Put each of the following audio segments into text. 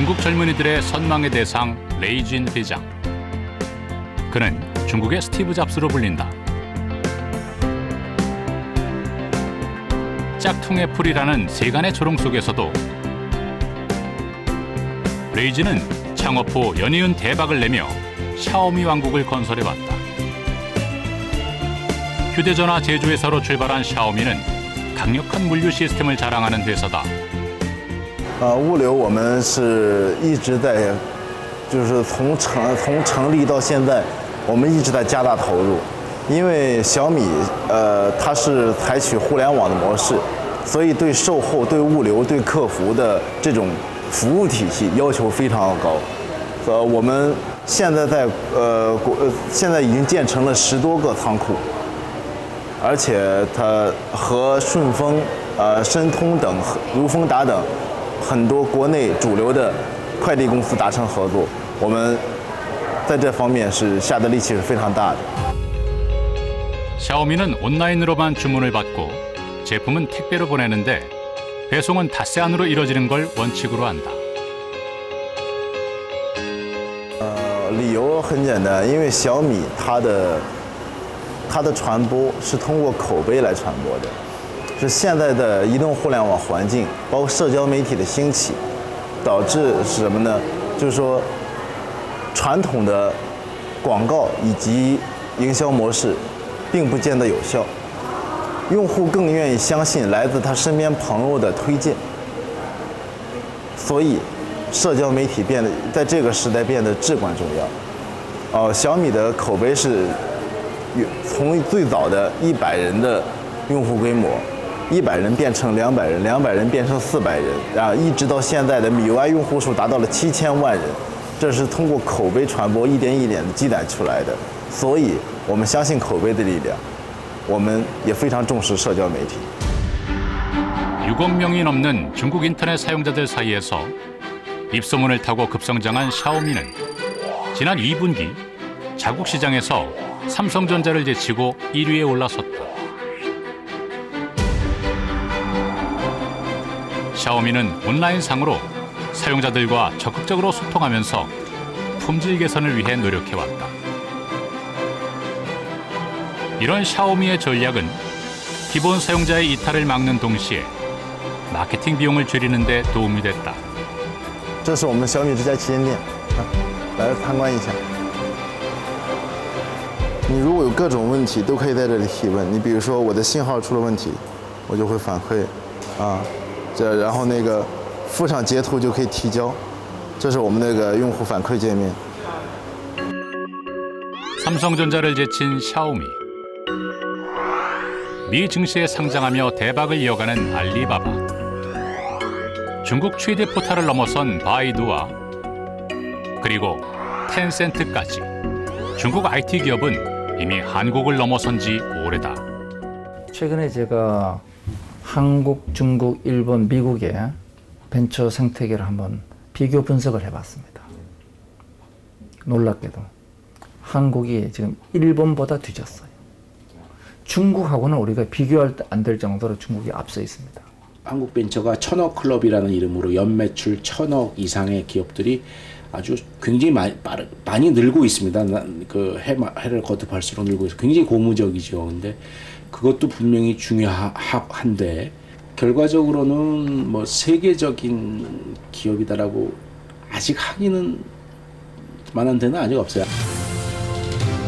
중국 젊은이들의 선망의 대상 레이진 회장. 그는 중국의 스티브 잡스로 불린다. 짝퉁의 풀이라는 세간의 조롱 속에서도 레이진은 창업 후 연이은 대박을 내며 샤오미 왕국을 건설해왔다. 휴대전화 제조회사로 출발한 샤오미는 강력한 물류 시스템을 자랑하는 회사다. 物流我们是一直在，就是从成立到现在，我们一直在加大投入。因为小米它是采取互联网的模式，所以对售后、对物流、对客服的这种服务体系要求非常高。我们现在现在已经建成了10多个仓库，而且它和顺丰、申通等、如风达等很多国内主流的快递公司达成合作。我们在这方面是下的力气是非常大的。 샤오미는 온라인으로만 주문을 받고 제품은 택배로 보내는데 배송은 닷새 안으로 이뤄지는 걸 원칙으로 한다. 理由很简单，因为小米它的传播是通过口碑来传播的，是现在的移动互联网环境，包括社交媒体的兴起，导致是什么呢？就是说，传统的广告以及营销模式，并不见得有效，用户更愿意相信来自他身边朋友的推荐，所以。 社交媒体在这个时代变得至关重要。小米的口碑是从最早的100人的用户规模，100人变成200人，200人变成400人，啊，一直到现在的米 UI 用户数达到了7000万人，这是通过口碑传播一点一点的积攒出来的。所以，我们相信口碑的力量，我们也非常重视社交媒体。 6억 명이 넘는 중국 인터넷 사용자들 사이에서 입소문을 타고 급성장한 샤오미는 지난 2분기 자국 시장에서 삼성전자를 제치고 1위에 올라섰다. 샤오미는 온라인상으로 사용자들과 적극적으로 소통하면서 품질 개선을 위해 노력해왔다. 이런 샤오미의 전략은 기본 사용자의 이탈을 막는 동시에 마케팅 비용을 줄이는 데 도움이 됐다. 这是我们小米这家旗舰店，来参观一下。你如果有各种问题，都可以在这里提问。你比如说我的信号出了问题，我就会反馈，然后那个附上截图就可以提交。这是我们那个用户反馈界面。 삼성전자를 제친 샤오미. 미 증시에 상장하며 대박을 이어가는 알리바바. 중국 최대 포탈을 넘어선 바이두와 그리고 텐센트까지 중국 IT 기업은 이미 한국을 넘어선 지 오래다. 최근에 제가 한국, 중국, 일본, 미국의 벤처 생태계를 한번 비교 분석을 해봤습니다. 놀랍게도 한국이 지금 일본보다 뒤졌어요. 중국하고는 우리가 비교할 안 될 정도로 중국이 앞서 있습니다. 한국 벤처가 1000억 클럽이라는 이름으로 연매출 1000억 이상의 기업들이 아주 굉장히 많이 늘고 있습니다. 그 해를 거듭할수록 늘고 있어서 굉장히 고무적이죠. 근데 그것도 분명히 중요한데 결과적으로는 뭐 세계적인 기업이다라고 아직 하기는 만한 데는 아직 없어요.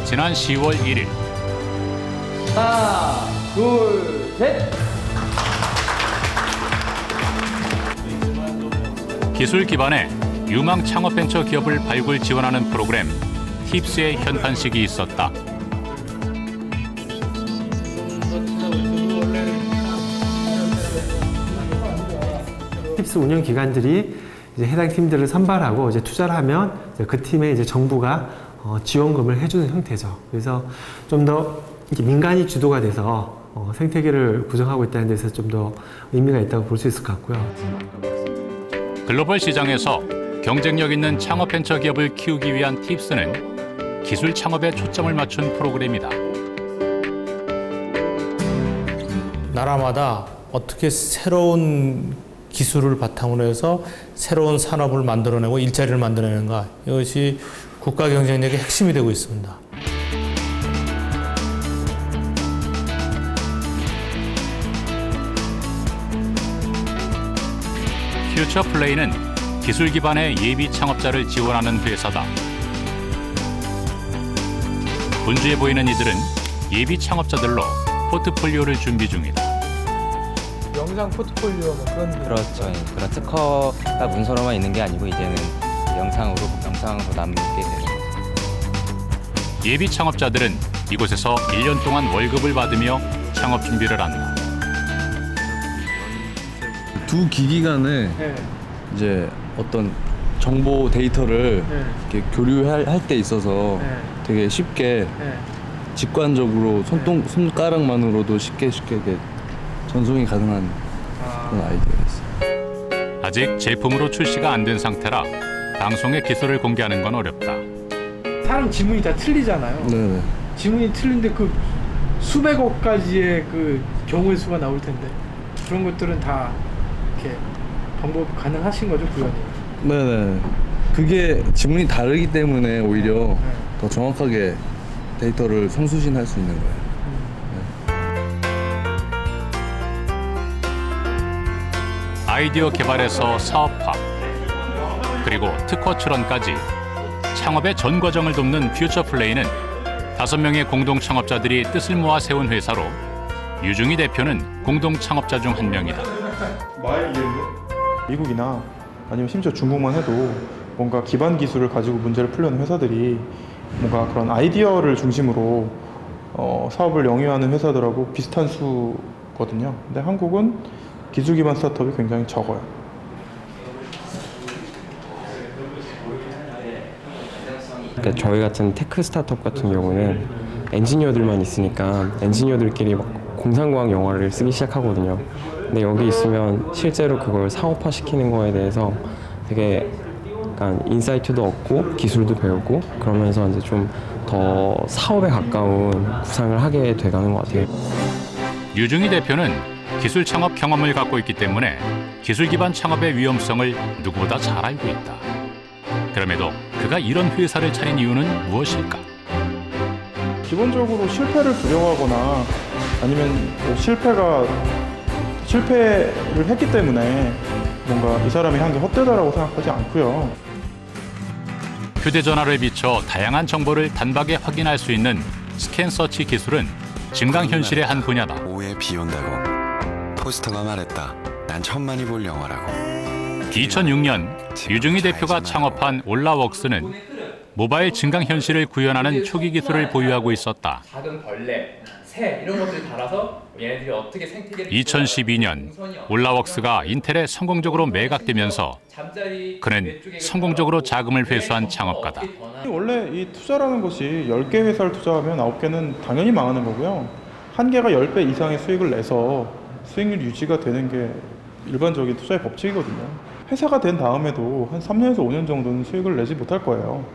지난 10월 1일 하나, 둘, 셋. 기술 기반의 유망 창업 벤처 기업을 발굴 지원하는 프로그램 팁스의 현판식이 있었다. 팁스 운영 기관들이 이제 해당 팀들을 선발하고 이제 투자를 하면 이제 그 팀에 이제 정부가 지원금을 해주는 형태죠. 그래서 좀 더 민간이 주도가 돼서 생태계를 구성하고 있다는 데서 좀 더 의미가 있다고 볼 수 있을 것 같고요. 글로벌 시장에서 경쟁력 있는 창업 벤처 기업을 키우기 위한 팁스는 기술 창업에 초점을 맞춘 프로그램이다. 나라마다 어떻게 새로운 기술을 바탕으로 해서 새로운 산업을 만들어내고 일자리를 만들어내는가, 이것이 국가 경쟁력의 핵심이 되고 있습니다. 퓨처플레이는 기술 기반의 예비 창업자를 지원하는 회사다. 분주해 보이는 이들은 예비 창업자들로 포트폴리오를 준비 중이다. 영상 포트폴리오 뭐 그런 게. 그렇죠. 그런 특허가 문서로만 있는 게 아니고 이제는 영상으로 남게 되는 거죠. 예비 창업자들은 이곳에서 1년 동안 월급을 받으며 창업 준비를 한다. 두 기기 간에 네. 이제 어떤 정보 데이터를 네. 이렇게 교류할 때 있어서 네. 되게 쉽게 네. 직관적으로 손가락만으로도 쉽게 이렇게 전송이 가능한 그런 아이디어였어요. 아직 제품으로 출시가 안 된 상태라 방송의 기술을 공개하는 건 어렵다. 사람 지문이 다 틀리잖아요. 네네. 지문이 틀린데 그 수백억 가지의 그 경우의 수가 나올 텐데 그런 것들은 다 이렇게 방법 가능하신 거죠, 구현이? 네네. 그게 지문이 다르기 때문에 오히려 더 정확하게 데이터를 송수신할 수 있는 거예요. 아이디어 개발에서 사업화, 그리고 특허 출원까지 창업의 전 과정을 돕는 퓨처플레이는 5명의 공동 창업자들이 뜻을 모아 세운 회사로 유중희 대표는 공동 창업자 중 한 명이다. 미국이나 아니면 심지어 중국만 해도 뭔가 기반 기술을 가지고 문제를 풀려는 회사들이 뭔가 그런 아이디어를 중심으로 사업을 영위하는 회사들하고 비슷한 수거든요. 근데 한국은 기술 기반 스타트업이 굉장히 적어요. 그러니까 저희 같은 테크 스타트업 같은 경우는 엔지니어들만 있으니까 엔지니어들끼리 막 공상과학 영화를 쓰기 시작하거든요. 근데 여기 있으면 실제로 그걸 사업화 시키는 거에 대해서 되게 약간 인사이트도 얻고 기술도 배우고 그러면서 이제 좀 더 사업에 가까운 구상을 하게 돼가는 것 같아요. 유중희 대표는 기술 창업 경험을 갖고 있기 때문에 기술 기반 창업의 위험성을 누구보다 잘 알고 있다. 그럼에도 그가 이런 회사를 차린 이유는 무엇일까? 기본적으로 실패를 두려워하거나 아니면 뭐 실패를 했기 때문에 뭔가 이 사람이 한 게 헛되다라고 생각하지 않고요. 휴대전화를 비춰 다양한 정보를 단박에 확인할 수 있는 스캔 서치 기술은 증강현실의 한 분야다. 오후에 비 온다고 포스터가 말했다. 난 천만이 볼 영화라고. 2006년 유중희 대표가 창업한 올라웍스는 모바일 증강현실을 구현하는 초기 기술을 보유하고 있었다. 작은 벌레, 새 이런 것들을 달아서 얘네들이 어떻게 생태계를 2012년 올라웍스가 인텔에 성공적으로 매각되면서 그는 성공적으로 자금을 회수한 창업가다. 원래 이 투자라는 것이 10개 회사를 투자하면 9개는 당연히 망하는 거고요. 한 개가 10배 이상의 수익을 내서 수익률 유지가 되는 게 일반적인 투자의 법칙이거든요. 회사가 된 다음에도 한 3년에서 5년 정도는 수익을 내지 못할 거예요.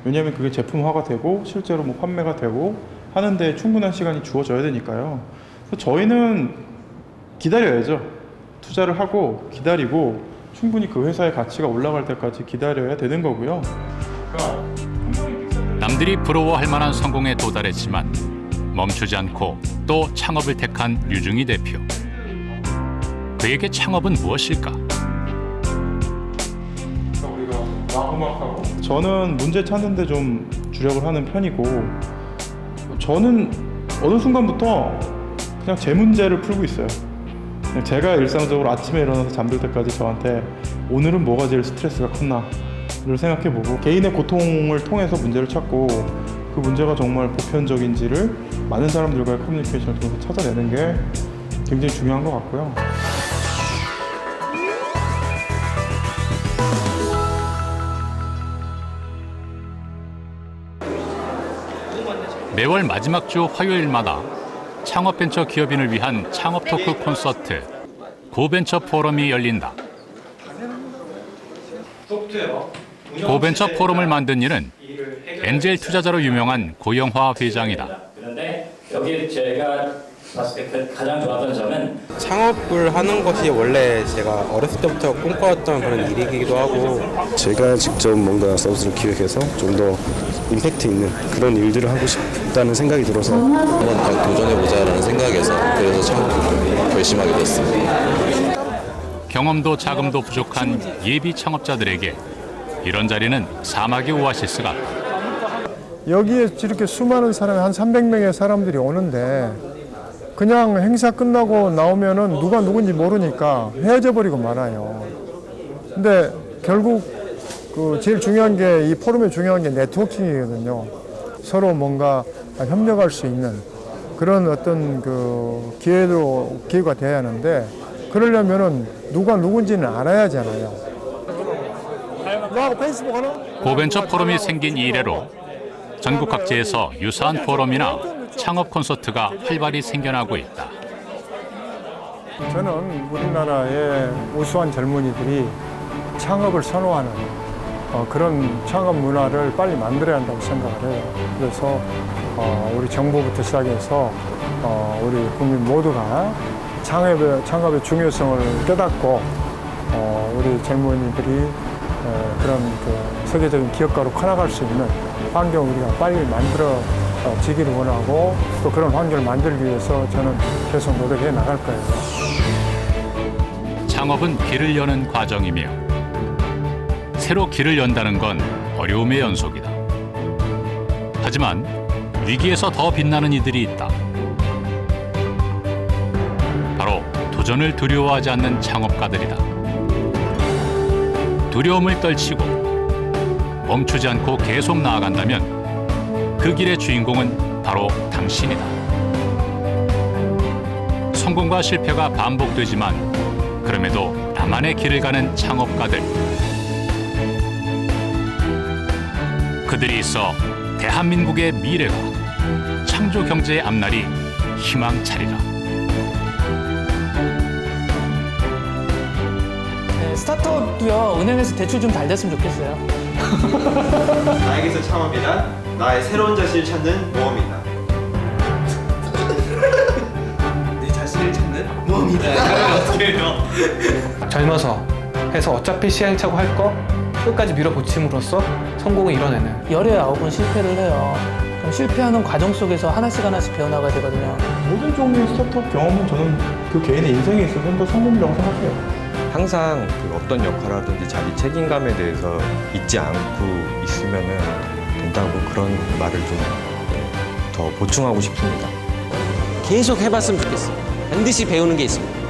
왜냐하면 그게 제품화가 되고 실제로 뭐 판매가 되고 하는데 충분한 시간이 주어져야 되니까요. 그래서 저희는 기다려야죠. 투자를 하고 기다리고 충분히 그 회사의 가치가 올라갈 때까지 기다려야 되는 거고요. 남들이 부러워할 만한 성공에 도달했지만 멈추지 않고 또 창업을 택한 유중희 대표. 그에게 창업은 무엇일까? 저는 문제 찾는 데 좀 주력을 하는 편이고 저는 어느 순간부터 그냥 제 문제를 풀고 있어요. 그냥 제가 일상적으로 아침에 일어나서 잠들 때까지 저한테 오늘은 뭐가 제일 스트레스가 컸나를 생각해보고 개인의 고통을 통해서 문제를 찾고 그 문제가 정말 보편적인지를 많은 사람들과의 커뮤니케이션을 통해서 찾아내는 게 굉장히 중요한 것 같고요. 매월 마지막 주 화요일마다 창업벤처 기업인을 위한 창업 토크 콘서트 고벤처 포럼이 열린다. 고벤처 포럼을 만든 이는 엔젤 투자자로 유명한 고영화 회장이다. 그런데 여기에 제가 봤을 때 가장 좋았던 점은 창업을 하는 것이 원래 제가 어렸을 때부터 꿈꿔왔던 그런 일이기도 하고 제가 직접 뭔가 서비스를 기획해서 좀 더 임팩트 있는 그런 일들을 하고 싶다는 생각이 들어서 한번 도전해보자라는 생각에서 그래서 창업을 결심하게 됐습니다. 경험도 자금도 부족한 예비 창업자들에게 이런 자리는 사막의 오아시스가 여기에 이렇게 수많은 사람이 한 300명의 사람들이 오는데 그냥 행사 끝나고 나오면은 누가 누군지 모르니까 헤어져 버리고 말아요. 근데 결국 그 제일 중요한 게 이 포럼의 중요한 게 네트워킹이거든요. 서로 뭔가 협력할 수 있는 그런 어떤 그 기회가 돼야 하는데 그러려면은 누가 누군지는 알아야 하잖아요. 고벤처 포럼이 생긴 이래로 전국 각지에서 유사한 포럼이나 창업 콘서트가 활발히 생겨나고 있다. 저는 우리나라의 우수한 젊은이들이 창업을 선호하는 그런 창업 문화를 빨리 만들어야 한다고 생각을 해요. 그래서 우리 정부부터 시작해서 우리 국민 모두가 창업의 중요성을 깨닫고 우리 젊은이들이 그런 그 세계적인 기업가로 커나갈 수 있는 환경을 우리가 빨리 만들어지기를 원하고 또 그런 환경을 만들기 위해서 저는 계속 노력해 나갈 거예요. 창업은 길을 여는 과정이며 새로 길을 연다는 건 어려움의 연속이다. 하지만 위기에서 더 빛나는 이들이 있다. 바로 도전을 두려워하지 않는 창업가들이다. 두려움을 떨치고 멈추지 않고 계속 나아간다면 그 길의 주인공은 바로 당신이다. 성공과 실패가 반복되지만 그럼에도 나만의 길을 가는 창업가들. 그들이 있어 대한민국의 미래가 창조 경제의 앞날이 희망차리라. 네, 스타트업도요 은행에서 대출 좀 잘 됐으면 좋겠어요. 나에게서 창업이란 나의 새로운 자신을 찾는 모험이다. 내 자신을 찾는 모험이다. 어떻게 해요? 젊어서 해서 어차피 시행착오 할 거 끝까지 밀어붙임으로써 성공을 이뤄내는. 열에 9번 실패를 해요. 그럼 실패하는 과정 속에서 하나씩 배워나가야 되거든요. 모든 종류의 스타트업 경험은 저는 그 개인의 인생에 있어서 더 성공이라고 생각해요. 항상 그 어떤 역할을 하든지 자기 책임감에 대해서 잊지 않고 있으면은 된다고 그런 말을 좀 더 보충하고 싶습니다. 계속 해봤으면 좋겠어요. 반드시 배우는 게 있습니다.